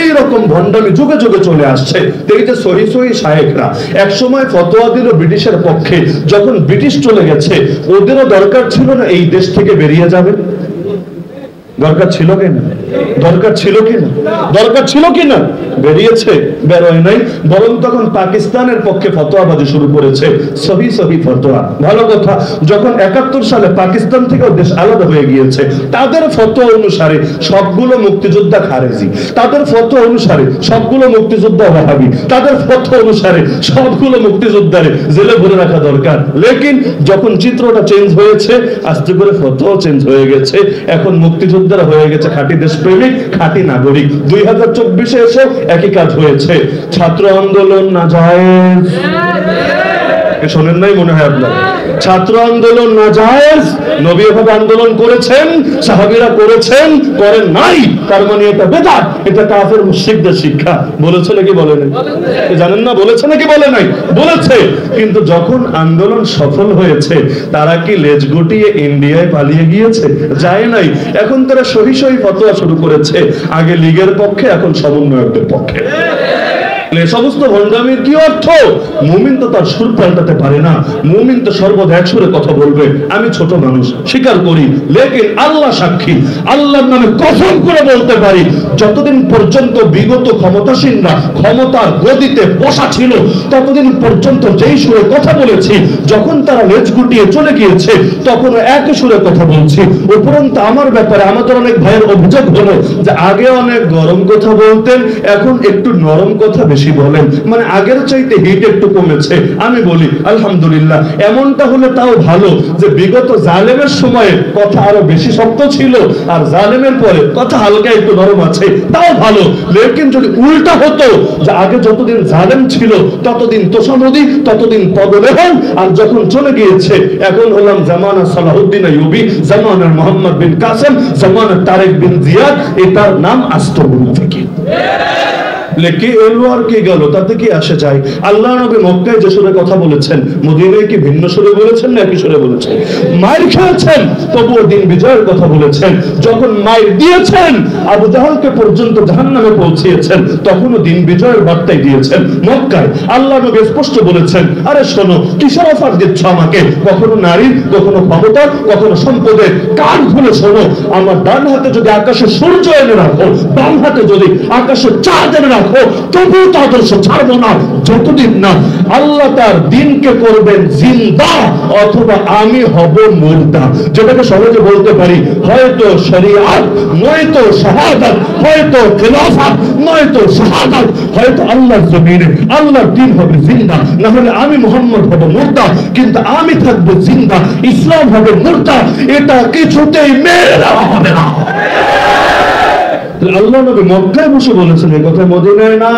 এইরকম ভণ্ডামি যুগে যুগে চলে আসছে। এই যে সহি সহি শায়েখরা এক সময় ফতোয়া দিল ব্রিটিশের পক্ষে, যখন ব্রিটিশ চলে গেছে ওদেরও দরকার ছিল না এই দেশ থেকে বেরিয়ে যাবে? দরকার ছিল কিনা? দরকার ছিল কিনা? দরকার ছিল কিনা? বেরিয়েছে? বেরোয় নাই, বরং তখন পাকিস্তানের পক্ষে ফতোয়াবাজি শুরু করেছে, সহি সহি ফতোয়া। ভালো কথা, যখন 71 সালে পাকিস্তান থেকে দেশ আলাদা হয়ে গিয়েছে, তাদের ফতোয়া অনুসারে সবগুলো মুক্তিযোদ্ধা খারেজি, তাদের ফতোয়া অনুসারে সবগুলো মুক্তিযোদ্ধা ওয়াহাবি, তাদের ফতোয়া অনুসারে সবগুলো মুক্তিযোদ্ধারে জেলে ভরে রাখা দরকার। লেকিন যখন চিত্রটা চেঞ্জ হয়েছে, আস্তে করে ফতোয়া চেঞ্জ হয়ে গেছে, এখন মুক্তিযোদ্ধারা হয়ে গেছে খাঁটি দেশপ্রেমিক, খাঁটি নাগরিক। 2024-এ এসে একই কাজ হয়েছে। ছাত্র আন্দোলন না জায়েজ, শোনেন নাই মনে হয় আপনারা? ছাত্র আন্দোলন না জায়েজ, নবী এভাবে আন্দোলন করেছেন, সাহাবীরা করেছেন, করেন নাই, তার মানে এটা বেদাত, এটা কাফের মুশরিকদের শিক্ষা। বলেছে নাকি বলে নাই? জানেন না বলেছে নাকি বলে নাই? বলেছে। কিন্তু যখন আন্দোলন সফল হয়েছে, তারা কি লেজ গুটিয়ে ইন্ডিয়ায় পালিয়ে গিয়েছে? যায় নাই। এখন তারা সহি সহি ফতোয়া শুরু করেছে, আগে লীগের পক্ষে, এখন সমন্বয়কদের পক্ষে। সমস্ত ভণ্ডামির কি অর্থ? মুমিন তো তার সুর পাল্টাতে পারে না, মুমিন তো সর্বদা এক সুরে কথা বলবে। আমি ছোট মানুষ, স্বীকার করি, লেকিন আল্লাহ সাক্ষী, আল্লাহর নামে কসম করে বলতে পারি, যতদিন পর্যন্ত বিগত ক্ষমতাসীনরা ক্ষমতার গদিতে বসা ছিল, ততদিন পর্যন্ত যেই সুরে কথা বলেছি, যখন তারা লেজ গুটিয়ে চলে গিয়েছে, তখন একই সুরে কথা বলছি। উপরন্তু আমার ব্যাপারে আমাদের অনেক ভাইয়ের অভিযোগ হলো যে আগে অনেক গরম কথা বলতেন, এখন একটু নরম কথা বেশি বলেন, মানে আগের চাইতে হিট একটু কমেছে। আমি বলি আলহামদুলিল্লাহ, এমনটা হলে তাও ভালো যে বিগত জালেমের সময়ে কথা আরো বেশি শক্ত ছিল, আর জালেমের পরে কথা হালকা একটু নরম আছে, তাও ভালো। লেকিন যদি উল্টা হতো যে আগে যতদিন জালেম ছিল ততদিন তোষামদি, ততদিন পদলেহন, আর যখন চলে গিয়েছে এখন হলাম জামানা সালাহুদ্দিন আইয়ুবী, জামানার মোহাম্মদ বিন কাসেম, জামানার তারেক বিন জিয়াদ, এটার নাম আস্ত মুনাফিক। লেকি এলো আর কি গেল, তাতে কি আসে যায়? আল্লাহ নবী মক্কায় যে সুরে কথা বলেছেন, মদিনায় কি ভিন্ন সুরে বলেছেন না একই সুরে বলেছেন? মায়ের খেয়েছেন, তবুও দিন বিজয়ের কথা বলেছেন। যখন মায়ের দিয়েছেন, আবু জাহলকে পর্যন্ত জাহান্নামে পৌঁছিয়েছেন, তখনও দিন বিজয়ের বার্তাই দিয়েছেন। মক্কায় আল্লাহ নবী স্পষ্ট বলেছেন, আরে শোনো, কিসের অফার দিচ্ছ আমাকে? কখনো নারীর, কখনো ক্ষমতার, কখনো সম্পদের। কান খুলে শোনো, আমার ডান হাতে যদি আকাশে সূর্য এনে রাখো, বাম হাতে যদি আকাশে চাঁদ এনে রাখো, তবু তো আদর্শ ছাড়বো না, যতদিন না আল্লাহ তার দিনকে করবেন জিন্দা, অথবা আমি হব মুর্দা। যেটাকে সহজে বলতে পারি, হয়তো শরিয়াত, নয়তো শাহাদাত, হয়তো খেলাফত, নয়তো শাহাদাত, হয়তো আল্লাহর জমিনে আল্লাহর দিন হবে জিন্দা, না হলে আমি মুহাম্মদ হব মুর্দা। কিন্তু আমি থাকবো জিন্দা, ইসলাম হবে মুর্দা, এটা কিছুতেই মেনে নেওয়া হবে না। আল্লাহ নবী মক্কায় বসে বলেছেন এই কথা, মদিনায় না।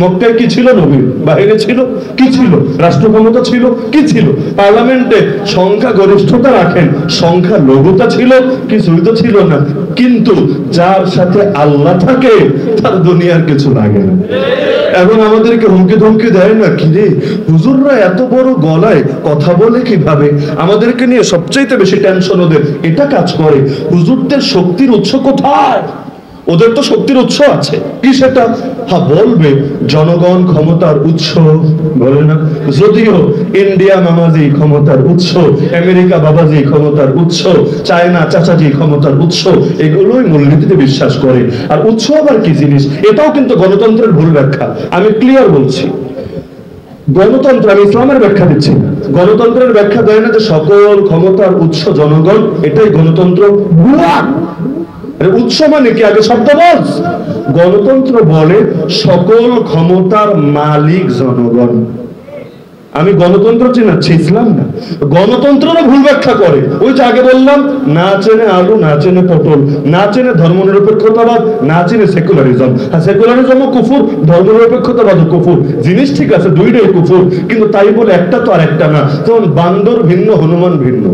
মক্কায় কি ছিল? নবীর বাইরে ছিল। কি ছিল? রাষ্ট্র ক্ষমতা ছিল। কি ছিল? পার্লামেন্টে সংখ্যা গরিষ্ঠতা রাখেন, সংখ্যা লঘুতা ছিল, কিছুই তো ছিল না। কিন্তু যার সাথে আল্লাহ থাকে তার দুনিয়ার কিছু লাগে না। এখন আমাদেরকে হুমকি ধমকি দেয় না, কি রে হুজুররা এত বড় গলায় কথা বলে কিভাবে? আমাদেরকে নিয়ে সবচাইতে বেশি টেনশন ওদের এটা কাজ করে, হুজুরদের শক্তির উৎস কোথায়? ওদের তো শক্তির উৎস আছে, কি সেটা? হ্যাঁ বলবে জনগণ ক্ষমতার উৎস, বলে না? যদিও ইন্ডিয়া মামাজি ক্ষমতার উৎস, আমেরিকা বাবাজি ক্ষমতার উৎস, চায়না চাচাজি ক্ষমতার উৎস, এগুলোই মূলনীতিতে বিশ্বাস করে। আর উৎস আবার কি জিনিস, এটাও কিন্তু গণতন্ত্রের ভুল ব্যাখ্যা। আমি ক্লিয়ার বলছি, গণতন্ত্র, আমি ইসলামের ব্যাখ্যা দিচ্ছি, গণতন্ত্রের ব্যাখ্যা দেয় না যে সকল ক্ষমতার উৎস জনগণ, এটাই গণতন্ত্র। উৎস মানে কি? আগে শব্দ বল। গণতন্ত্র বলে সকল ক্ষমতার মালিক জনগণ। আমি গণতন্ত্র চিনাচ্ছি, ইসলাম না। গণতন্ত্রও ভুল ব্যাখ্যা করে। ওই যে আগে বললাম, না চেনে আলু, না চেনে পটল, না চেনে ধর্মনিরপেক্ষতাবাদ, না চেনে সেকুলারিজম। আর সেকুলারিজমও কুফুর, ধর্মনিরপেক্ষতাবাদও কুফুর। জিনিস ঠিক আছে, দুইটাই কুফুর, কিন্তু তাই বলে একটা তো আর একটা না। যেমন বান্দর ভিন্ন, হনুমান ভিন্ন।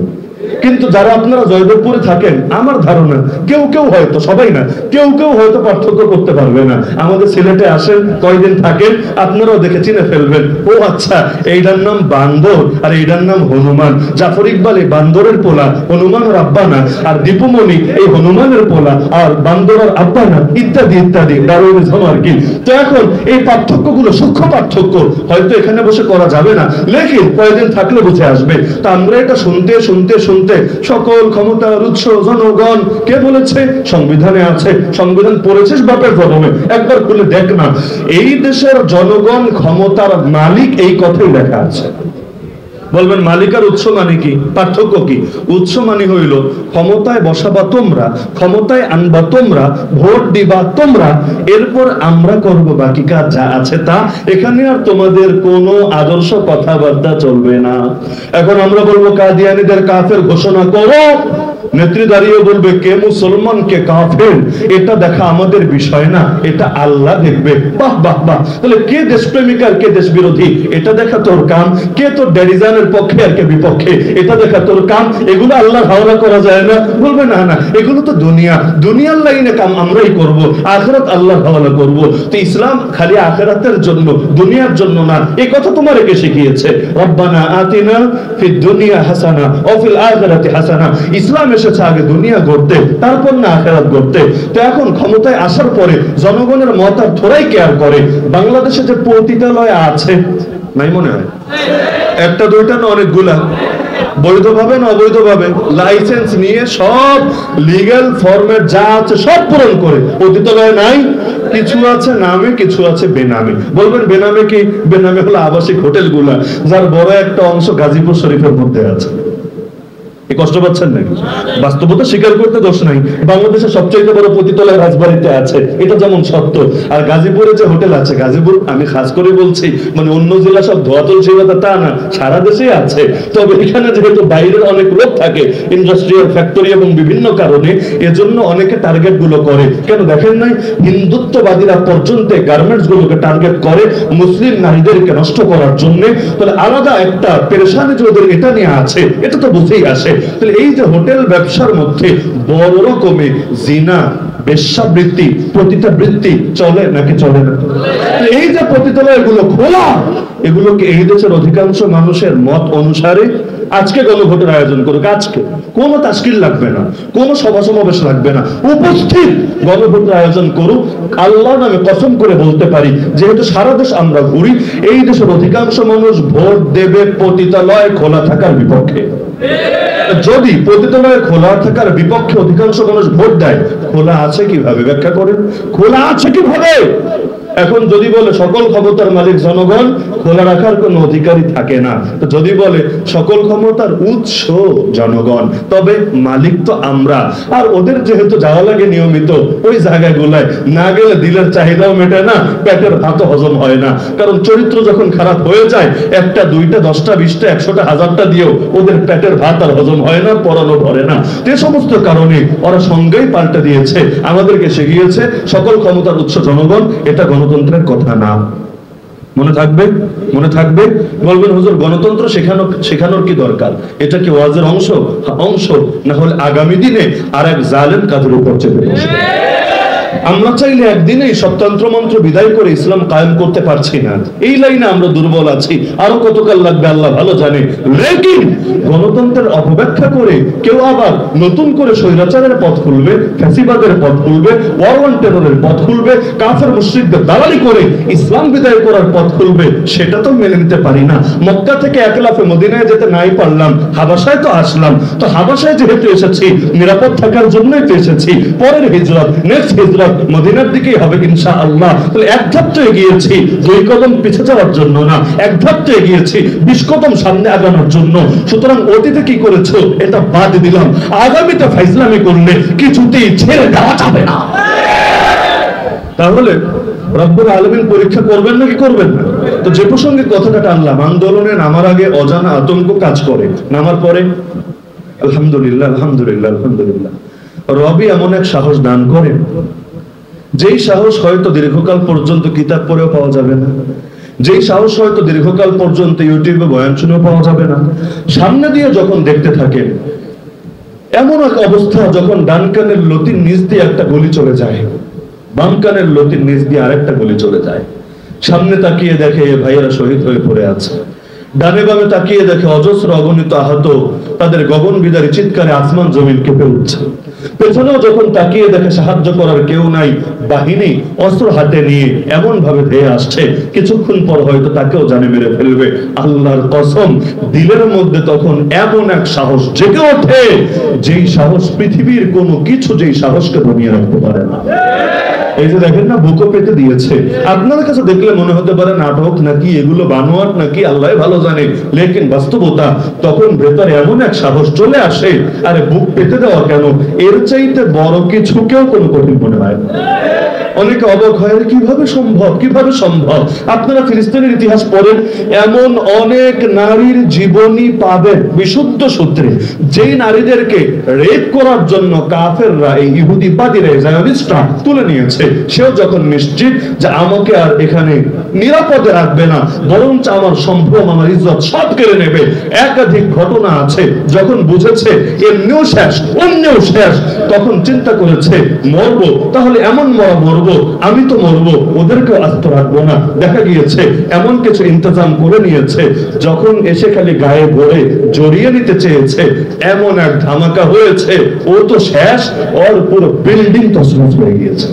কিন্তু যারা আপনারা জয়দেবপুরে থাকেন, আমার ধারণা কেউ কেউ হয়তো, সবাই না, কেউ কেউ হয়তো পার্থক্য করতে পারবে না। আমাদের সিলেটে আসেন, কয়দিন থাকেন, আপনারাও দেখে চিনে ফেলবেন, ও আচ্ছা এইটার নাম বান্দর আর এইটার নাম হনুমান। জাফর ইকবাল এই বান্দরের পোলা, হনুমানের আব্বা না, আর দীপুমণি এই হনুমানের পোলা আর বান্দরের আব্বা না, ইত্যাদি ইত্যাদি, ডারউইনিজম আর কি। তো এখন এই পার্থক্যগুলো সূক্ষ্ম পার্থক্য হয়তো এখানে বসে করা যাবে না, লেকিন কয়েকদিন থাকলে বুঝে আসবে। তো আমরা এটা শুনতে শুনতে শুনতে সকল ক্ষমতার উৎস জনগণ, কে বলেছে? সংবিধানে আছে। সংবিধান পড়েছিস বাপের জন্মে, একবার খুলে দেখ না। এই দেশের জনগণ ক্ষমতার মালিক, এই কথাই লেখা আছে। বলবেন মালিক আর উৎস মানে কি? পার্থক্য কি? উৎস মানে হইল ক্ষমতায় বসাবা তোমরা, ক্ষমতায় আনবা তোমরা, ভোট দিবা তোমরা, এরপর আমরা করব বাকি কাজ যা আছে তা। এখানে আর তোমাদের কোনো আদর্শ কথাবার্তা চলবে না। এখন আমরা বলবো কাদিয়ানীদের কাফের ঘোষণা করো, নেত্রী দাঁড়িয়ে বলবে কে মুসলমান কে কাফের, এটা দেখা আমাদের বিষয় না, এটা আল্লাহ দেখবে। বাহ বাহ বাহ। তাহলে কে দেশপ্রেমিক আর কে দেশ বিরোধী এটা দেখা তোর কাম, কে তোর ড্যাডিজানের পক্ষে আর কে বিপক্ষে এটা দেখা তোর কাম। এগুলো আল্লাহর হাওলা করা যায় না? বলবে না না, এগুলো তো দুনিয়া, দুনিয়ার লাইনে কাম আমরাই করব, আখিরাত আল্লাহর হাওলা করব। তো ইসলাম খালি আখিরাতের জন্য, দুনিয়ার জন্য না, এই কথা তোমার কে শিখিয়েছে? রব্বানা আতিনা ফিদ দুনিয়া হাসানা ওয়া ফিল আখিরাতি হাসানা। ইসলাম এসেছে আগে দুনিয়া গড়তে, তারপর না আখিরাত গড়তে। তো এখন ক্ষমতায় আসার পরে জনগণের মত আর থোড়াই কেয়ার করে। বাংলাদেশে যে পতিতালয় আছে, নাই মনে হয় একটা দুইটা না, অনেকগুলা, বৈধভাবে না অবৈধভাবে লাইসেন্স নিয়ে সব লিগ্যাল ফরম্যাট যা আছে সব পূরণ করে পতিতালয় নাই। কিছু আছে নামে, কিছু আছে বেনামে। বলবেন বেনামে কি? বেনামে হলো আবাসিক হোটেলগুলা, যার বড় একটা অংশ গাজীপুর শরীফের মধ্যে আছে। কষ্ট পাচ্ছেন নাকি? বাস্তবতা স্বীকার করতে দোষ নাই। বাংলাদেশের সবচেয়ে বড় পতিতালয় রাজবাড়িতে আছে, এটা যেমন সত্য। আর গাজীপুরে যে হোটেল আছে, গাজীপুর আমি খাস করে বলছি, মানে অন্য জেলা সব ধোয়াতল সেবাতা তা না, সারা দেশে আছে। তবে এখানে যেহেতু বাইরের অনেক লোক থাকে, ইন্ডাস্ট্রিয়াল ফ্যাক্টরি এবং বিভিন্ন কারণে, এজন্য অনেকে টার্গেট গুলো করে। কেন দেখেন নাই, হিন্দুত্ববাদীরা পর্যন্ত গার্মেন্টস গুলোকে টার্গেট করে মুসলিম নারীদেরকে নষ্ট করার জন্য। তাহলে আলাদা একটা পেরেশানি যে ওদের এটা নিয়ে আছে, এটা তো বুঝেই আসে। তাহলে এই যে হোটেল ব্যবসার মধ্যে বড় রকমে জিনা, বেশ্যাবৃত্তি, পতিতাবৃত্তি চলে নাকি চলে না? এই যে পতিতালয়গুলো খোলা, এগুলোকে এই দেশের অধিকাংশ মানুষের মত অনুসারে আজকে গণভোটের আয়োজন করুক, আজকে কোনো তাশকিল লাগবে না, কোনো সভা সমাবেশ লাগবে না, উপস্থিত গণভোটের আয়োজন করুক। আল্লাহর নামে কসম করে বলতে পারি, যেহেতু সারা দেশ আমরা ঘুরি, এই দেশের অধিকাংশ মানুষ ভোট দেবে পতিতালয় খোলা থাকার বিপক্ষে। যদি পতিতালয় খোলা থাকার বিপক্ষে অধিকাংশ মানুষ ভোট দেয়, খোলা আছে কিভাবে? ব্যাখ্যা করেন, খোলা আছে কিভাবে? এখন যদি বলে সকল ক্ষমতার মালিক জনগণ, খোলা রাখার কোন অধিকারী থাকে না। তো যদি বলে সকল ক্ষমতার উৎস জনগণ, তবে মালিক তো আমরা। আর ওদের যেহেতু যাওয়া লাগে নিয়মিত ওই জায়গাগুলায়, না গেলে দিলের চাহিদাও মেটে না, পেটের ভাতও হজম হয় না। কারণ চরিত্র যখন খারাপ হয়ে যায়, একটা দুইটা 10টা 20টা 100টা 1000টা দিয়েও ওদের পেটের ভাত আর হজম হয় না, পরানো ভরে না। যে সমস্ত কারণে ওরা সঙ্গেই পাল্টে দিয়েছে, আমাদেরকে শিখিয়েছে সকল ক্ষমতার উৎস জনগণ। এটা গণতন্ত্রের কথা না। মনে থাকবে, মনে থাকবে। বলবেন হুজুর গণতন্ত্র শেখানোর কি দরকার? এটা কি ওয়াজের অংশ? অংশ না হলে আগামী দিনে আর এক জালেম কাদের উপর চেপে বসবে। আমরা চাইলে একদিনেই সবতন্ত্র মন্ত্র বিদায় করে ইসলাম কায়েম করতে পারছি না, এই লাইনে আমরা দুর্বল আছি। আরো কতকাল লাগবে আল্লাহ ভালো জানে। লেকিন গণতন্ত্রের অপব্যাখ্যা করে কেউ আবার নতুন করে স্বৈরাচারের পথ খুলবে, ফ্যাসিবাদের পথ খুলবে, ওয়ার ওয়ান টেররের পথ খুলবে, কাফের মুশরিকদের দালালি করে ইসলাম বিদায় করার পথ খুলবে, সেটা তো মেনে নিতে পারি না। মক্কা থেকে একলাফে মদিনায় যেতে নাই পারলাম, হাবাসায় তো আসলাম। তো হাবাসায় যেহেতু এসেছি, নিরাপদ থাকার জন্যই তো এসেছি। পরের হিজরত, নেক্সট হিজরত মদিনার দিকেই হবে ইনশাআল্লাহ। তাহলে এক ধাপ তো এগিয়েছি, 2 কদম পিছে যাওয়ার জন্য না, এক ধাপ তো এগিয়েছি 20 কদম সামনে আগানোর জন্য। সুতরাং অতীতে কি করেছো এটা বাদ দিলাম, আগামীতে ফাইজলামি করলে কিছুতেই ছেড়ে দেওয়া যাবে না। তাহলে রব্বুল আলামিন পরীক্ষা করবেন নাকি করবেন না? তো যে প্রসঙ্গে কথাটা টানলাম, আন্দোলনে নামার আগে অজানা আতঙ্ক কাজ করে, নামার পরে আলহামদুলিল্লাহ আলহামদুলিল্লাহ আলহামদুলিল্লাহ। রবি এমন এক সাহস দান করেন, যেই সাহস হয়তো দীর্ঘকাল পর্যন্ত কিতাব পড়েও পাওয়া যাবে না, যেই সাহস হয়তো দীর্ঘকাল পর্যন্ত ইউটিউবে বয়ান শুনেও পাওয়া যাবে না। সামনে দিয়ে যখন দেখতে থাকেন, এমন এক অবস্থা যখন ডান কানের লতির নিচ দিয়ে একটা গুলি চলে যায়, বাম কানের লতির নিচ দিয়ে আরেকটা গুলি চলে যায়। সামনে তাকিয়ে দেখে ভাইয়েরা শহীদ হয়ে পড়ে আছে, ডানে বামে তাকিয়ে দেখে অজস্র অগণিত আহত, তাদের গগন বিদারী চিৎকারে আসমান জমিন কেঁপে উঠছে। পেছনেও যখন তাকিয়ে দেখে সাহায্য করার কেউ নাই, বাহিনী অস্ত্র হাতে নিয়ে এমন ভাবে ধেয়ে আসছে, কিছুক্ষণ পর হয়তো তাকেও জানে মেরে ফেলবে। আল্লাহর কসম, দিলের মধ্যে তখন এমন এক সাহস জেগে ওঠে, যেই সাহস পৃথিবীর কোনো কিছু যেই সাহসকে দমিয়ে রাখতে পারে না। এই যে দেখেন না, বুকও পেতে দিয়েছে। আপনাদের কাছে দেখলে মনে হতে পারে নাটক নাকি, এগুলো বানোয়াট নাকি, আল্লাহ ভালো জানে। লেকিন বাস্তবতা, তখন ভেতরে এমন এক সাহস চলে আসে, আরে বুক পেতে দেওয়া কেন, এর চাইতে বড় কিছুকেও কোনো কঠিন মনে হয় না। অনেকে অবাক হয়, কিভাবে সম্ভব, কিভাবে সম্ভব। আপনারা ফিলিস্তিনের ইতিহাস পড়েন, এমন অনেক নারীর জীবনী পাবেন বিশুদ্ধ সূত্রে, যেই নারীদেরকে রেপ করার জন্য কাফেররা, এই ইহুদিবাদীরা, জায়নিস্টরা তুলে নিয়েছে, সেও যখন নিশ্চিত যে আমাকে আর এখানে নিরাপদে রাখবে না, বরঞ্চ আমার সম্ভ্রম, আমার ইজ্জত সব কেড়ে নেবে। একাধিক ঘটনা আছে, যখন বুঝেছে এমনিও শেষ অন্যও শেষ, তখন চিন্তা করেছে মরবো, তাহলে এমন মরবো, আমি তো মরবো, ওদেরকে আস্ত রাখবো না। দেখা গিয়েছে এমন কিছু ইন্তজাম করে নিয়েছে, যখন এসে খালি গায়ে ভরে জড়িয়ে নিতে চেয়েছে, এমন এক ধামাকা হয়েছে, ও তো শেষ, ওর পুরো বিল্ডিং তছনছ হয়ে গিয়েছে।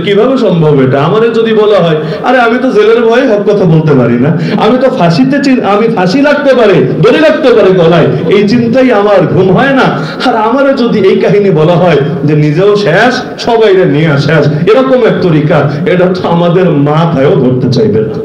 কিভাবে সম্ভব এটা? আমারে যদি বলা হয়, আরে আমি তো জেলের ভয়ে হক কথা বলতে পারি না, আমি তো ফাঁসিতে, আমি ফাঁসি লাগতে পারে, দড়ি লাগতে পারে গলায়, এই চিন্তাই আমার ঘুম হয় না। আর আমারে যদি এই কাহিনী বলা হয় যে নিজেও শেষ, সবাই নিয়ে শেষ, এরকম এক তরিকা, এটা তো আমাদের মাথায়ও ধরতে চাইবে না।